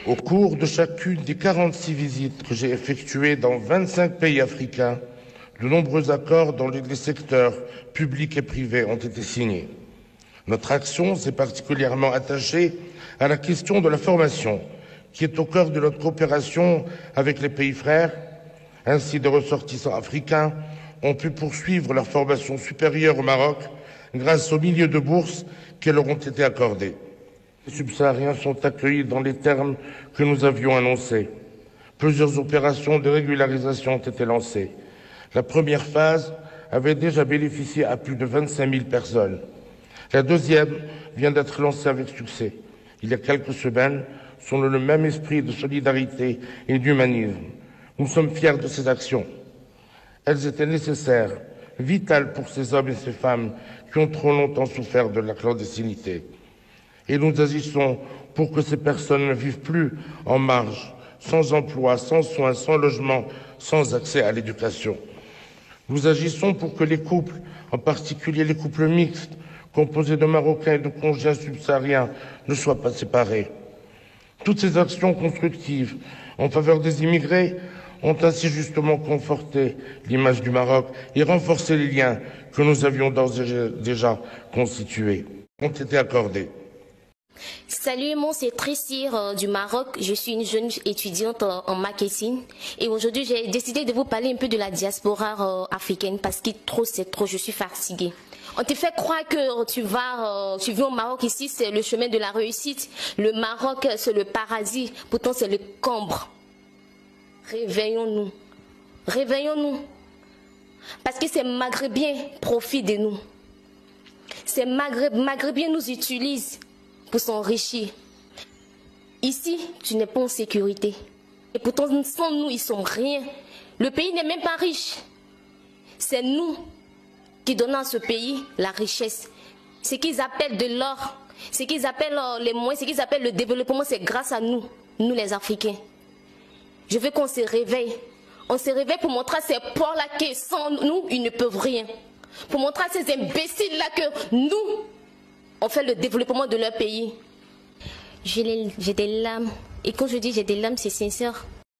Au cours de chacune des 46 visites que j'ai effectuées dans 25 pays africains, de nombreux accords dans les secteurs publics et privés ont été signés. Notre action s'est particulièrement attachée à la question de la formation, qui est au cœur de notre coopération avec les pays frères. Ainsi, des ressortissants africains ont pu poursuivre leur formation supérieure au Maroc grâce aux milliers de bourses qui leur ont été accordées. Les subsahariens sont accueillis dans les termes que nous avions annoncés. Plusieurs opérations de régularisation ont été lancées. La première phase avait déjà bénéficié à plus de 25 000 personnes. La deuxième vient d'être lancée avec succès. Il y a quelques semaines, selon le même esprit de solidarité et d'humanisme. Nous sommes fiers de ces actions. Elles étaient nécessaires, vitales pour ces hommes et ces femmes qui ont trop longtemps souffert de la clandestinité. Et nous agissons pour que ces personnes ne vivent plus en marge, sans emploi, sans soins, sans logement, sans accès à l'éducation. Nous agissons pour que les couples, en particulier les couples mixtes, composés de Marocains et de Congiens subsahariens, ne soient pas séparés. Toutes ces actions constructives en faveur des immigrés ont ainsi justement conforté l'image du Maroc et renforcé les liens que nous avions d'ores et déjà constitués, ont été accordés. Salut, moi c'est Tressir du Maroc. Je suis une jeune étudiante en marketing et aujourd'hui j'ai décidé de vous parler un peu de la diaspora africaine parce que trop c'est trop, je suis fatiguée. On te fait croire que tu viens au Maroc ici, c'est le chemin de la réussite. Le Maroc c'est le paradis, pourtant c'est le cambre. Réveillons-nous, réveillons-nous. Parce que ces Maghrébiens profitent de nous. Ces Maghrébiens nous utilisent pour s'enrichir. Ici, tu n'es pas en sécurité. Et pourtant, sans nous, ils sont rien. Le pays n'est même pas riche. C'est nous qui donnons à ce pays la richesse. Ce qu'ils appellent de l'or, ce qu'ils appellent les moyens, ce qu'ils appellent le développement, c'est grâce à nous, nous les Africains. Je veux qu'on se réveille. On se réveille pour montrer à ces porcs-là que sans nous, ils ne peuvent rien. Pour montrer à ces imbéciles-là que nous, on fait le développement de leur pays. J'ai des larmes. Et quand je dis j'ai des larmes, c'est sincère.